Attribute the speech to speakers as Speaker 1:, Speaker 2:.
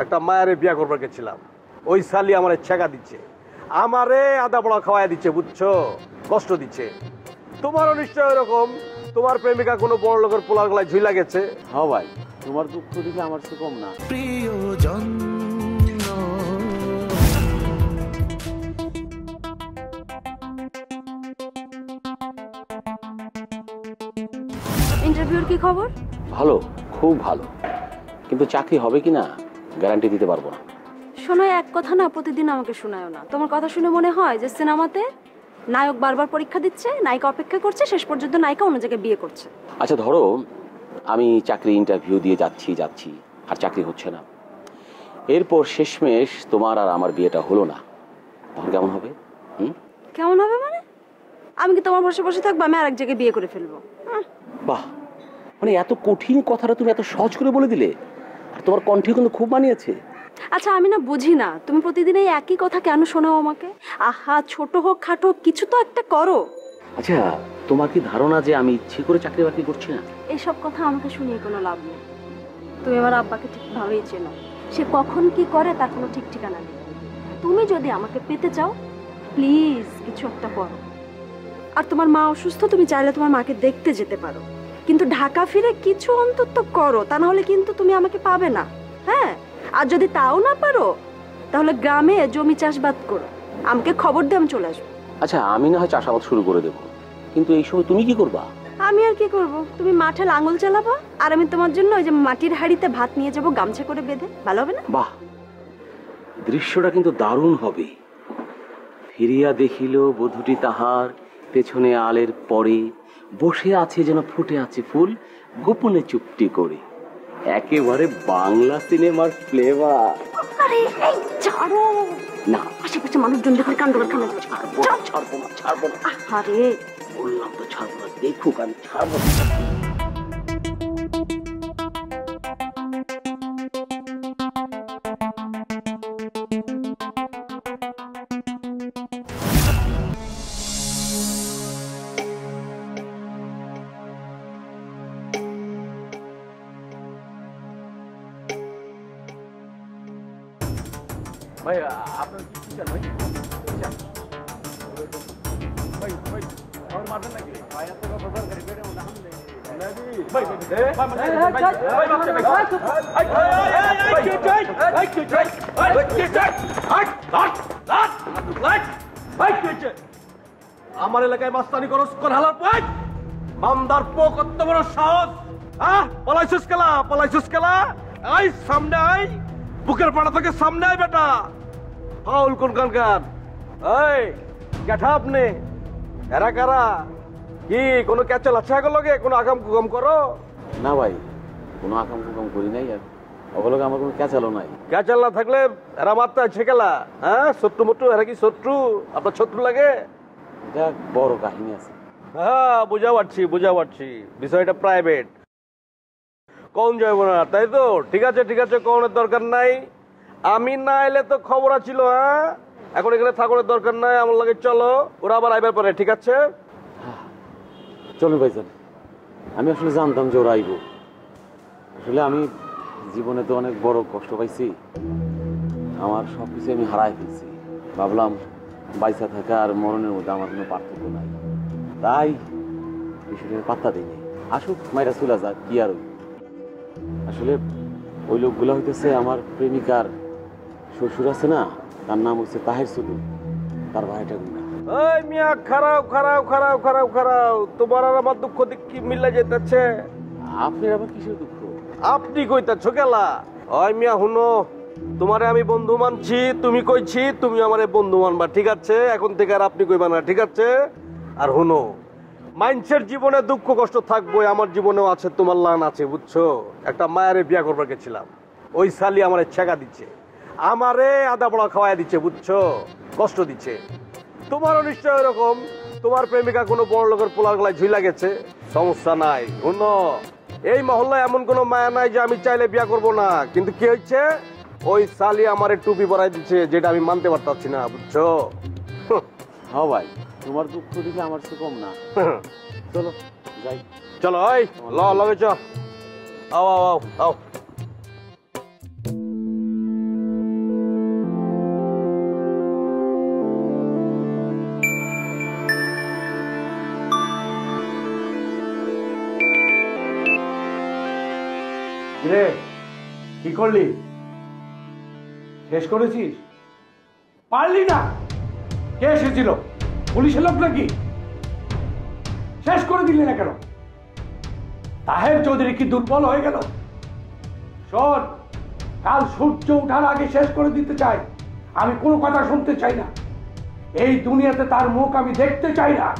Speaker 1: একটা মায়ের বিয়া করবার গেছিলাম, ওই শালি আমার ছেঁকা দিচ্ছে, আমারে আদা বড়া খাওয়াই দিচ্ছে, বুঝছো? কষ্ট দিচ্ছে। তোমারও নিশ্চয় এরকম, তোমার প্রেমিকা কোনো বড় লোকের পোলার গলায় ঝুলা গেছে।
Speaker 2: হ্যাঁ ভাই, তোমার দুঃখ দিকে আমার সে কম না। প্রিয়জন
Speaker 3: ইন্টারভিউর কি খবর?
Speaker 2: ভালো, খুব ভালো, কিন্তু চাকরি হবে কিনা গ্যারান্টি দিতে পারবো না।
Speaker 3: শোনো, এক কথা না প্রতিদিন আমাকে শোনায়ও না। তোমার কথা শুনে মনে হয় যে সিনেমাতে নায়ক বারবার পরীক্ষা দিচ্ছে, নায়িকা অপেক্ষা করছে, শেষ পর্যন্ত নায়িকা অন্য জায়গায় বিয়ে করছে।
Speaker 2: আচ্ছা ধরো আমি চাকরি ইন্টারভিউ দিয়ে যাচ্ছি আর চাকরি হচ্ছে না, এরপর শেষমেশ তোমার আর আমার বিয়েটা হলো না, তখন কেমন হবে?
Speaker 3: কেমন হবে মানে? আমি কি তোমার বসে বসে থাকবো? আমি আরেক জায়গায় বিয়ে করে ফেলবো।
Speaker 2: বাহ, মানে এত কঠিন কথাটা তুমি এত সহজ করে বলে দিলে, আর তোমার কণ্ঠে কিন্তু খুব মানিয়েছে।
Speaker 3: আচ্ছা আমি না বুঝি না, তুমি প্রতিদিন এই একই কথা কেন শোনাও আমাকে? আহা, ছোট হোক খাটো হোক কিছু তো একটা করো।
Speaker 2: আচ্ছা তোমার কি ধারণা যে আমি ইচ্ছে করে চাকরি বাকরি করছি না?
Speaker 3: এইসব কথা আমাকে শুনিয়ে কোনো লাভ নেই। তুমি আমার আব্বাকে ঠিক ভালোই চেনো, সে কখন কি করে তার কোনো ঠিক ঠিকানা নেই। তুমি যদি আমাকে পেতে চাও প্লিজ কিছু একটা করো। আর তোমার মা অসুস্থ, তুমি চাইলে তোমার মাকে দেখতে যেতে পারো, কিন্তু ঢাকা ফিরে কিছু অন্তত করো, তা নাহলে কিন্তু তুমি আমাকে পাবে না। হ্যাঁ, আর যদি তাও না পারো তাহলে গ্রামে জমি চাষবাদ করো, আমাকে খবর দিয়ে আমি চলে আসবো।
Speaker 2: আচ্ছা আমি না হয় চাষাবাদ শুরু করে দেবো, কিন্তু এই সময় তুমি কি করবা?
Speaker 3: আমি আর কি করব? তুমি মাঠে লাঙল চালাবা আর আমি তোমার জন্য ওই যে মাটির হাড়িতে ভাত নিয়ে যাবো গামছা করে বেঁধে। ভালো হবে না?
Speaker 2: বাহ, দৃশ্যটা কিন্তু দারুণ হবে। ফিরিয়া দেখিল বধূটি তাহার, পেছনে আলের পরে বসে আছে যেন ফুটে আছে ফুল, গোপনে চুপটি করে। একেবারে বাংলা সিনেমার ফ্লেভার।
Speaker 3: আরে এই ছাড়ো
Speaker 2: না,
Speaker 3: আশেপাশে মানুষজন দেখলে কাণ্ড কারখানা
Speaker 2: ছাড়বো না।
Speaker 3: আরে
Speaker 2: বললাম তো ছাড়বো না, দেখুক আমি ছাড়বো না।
Speaker 1: ভাই আপনার কি চান ভাই? ভাই ভাই আমার মারবেন নাকি? ভাই এত কথা দরকারি বেড়ে না হামলে আমার এলাকায় মাস্তানি করস কোন হালার পাই? বান্দার পো কত বড় সাহস! পালাইছিস কেলা? আই সামনে আই, বুকের পাড়া থেকে সামনে আয় বেটা। ফাউল কোন কানকান? এই কেঠা আপনি এরা কারা? কি কোনো ক্যাচল আছে লগে? কোনো আগাম কুগম করো?
Speaker 2: না ভাই, কোনো আকাম কুকাম করি নাই, আর ওগুলোকে আমার কোনো ক্যাচালও নাই।
Speaker 1: ক্যাচল না থাকলে এরা মারতে আছে কেলা? হ্যাঁ, শত্রু মট্টু এরা কি শত্রু? আপনার শত্রু লাগে?
Speaker 2: এটা বড় কাহিনী আছে।
Speaker 1: হ্যাঁ বুঝা পারছি, বিষয়টা প্রাইভেট, কোন যাইব না, তাই তো? ঠিক আছে কোনের দরকার নাই, আমি না এলে তো খবর আছিল। হ্যাঁ, এখন এখানে থাকার দরকার নাই, আমার লাগে চলো, ওরা আবার আইবার পরে। ঠিক আছে
Speaker 2: চলুন ভাইজান, আমি আসলে জানতাম যে ওরা আইব। আসলে আমি জীবনে তো অনেক বড় কষ্ট পাইছি, আমার সবকিছু আমি হারাই ফেলছি। ভাবলাম বাইসা থাকা আর মরণের মধ্যে আমার কোনো পার্থক্য নাই, তাই বিষয়টা পাত্তা দিইনি। আসুক মাইরা চলে যাক, কি আর। আসলে ওই লোকগুলো হইতেছে আমার প্রেমিকার শ্বশুর আছে না, তার নাম হচ্ছে তাহের চৌধুরী, তার ভাইটা গুন্ডা।
Speaker 1: এই মিয়া, খারাপ, তোমার আর আমার দুঃখ কি মিলা যেতেছে?
Speaker 2: আপনার আবার কিসের দুঃখ?
Speaker 1: আপনি কইতাছো গেলা? ওই মিয়া হুনো, তোমারে আমি বন্ধু মানছি, তুমি কইছি তুমি আমারে বন্ধু মানবা। ঠিক আছে, এখন থেকে আর আপনি কইবা না। ঠিক আছে? আর হুনো, মানুষের জীবনে দুঃখ কষ্ট থাকবোই, আমার জীবনেও আছে, তোমার লান আছে, বুঝছো? একটা মায়ের বিয়া করবার গেছিলাম, ওই শালি আমারে ছেঁকা দিচ্ছে, আমারে আদা বড়া খাওয়াই দিচ্ছে, বুঝছো? কষ্ট দিচ্ছে। তোমারও নিশ্চয় এরকম, তোমার প্রেমিকা কোনো বড় লোকের পোলার গলায় ঝুলা গেছে। সমস্যা নাই, শুনো, এই মহল্লায় এমন কোনো মায়া নাই যে আমি চাইলে বিয়া করব না, কিন্তু কি হচ্ছে, ওই শালি আমারে টুপি পরাই দিচ্ছে, যেটা আমি মানতে পারতাছি না, বুঝছো?
Speaker 2: হ্যাঁ ভাই, তোমার দুঃখ দিকে আমার সে কম না। চলো যাই।
Speaker 1: চলো ওই লগে চ, আও।
Speaker 4: রে কি করলি? শেষ করেছিস? পারলি না? কে এসেছিল? পুলিশের লোক নাকি? শেষ করে দিলি না কেন? তাহের চৌধুরী কি দুর্বল হয়ে গেল? শোন, কাল সূর্য ওঠার আগে শেষ করে দিতে চাই। আমি কোনো কথা শুনতে চাই না। এই দুনিয়াতে তার মুখ আমি দেখতে চাই না।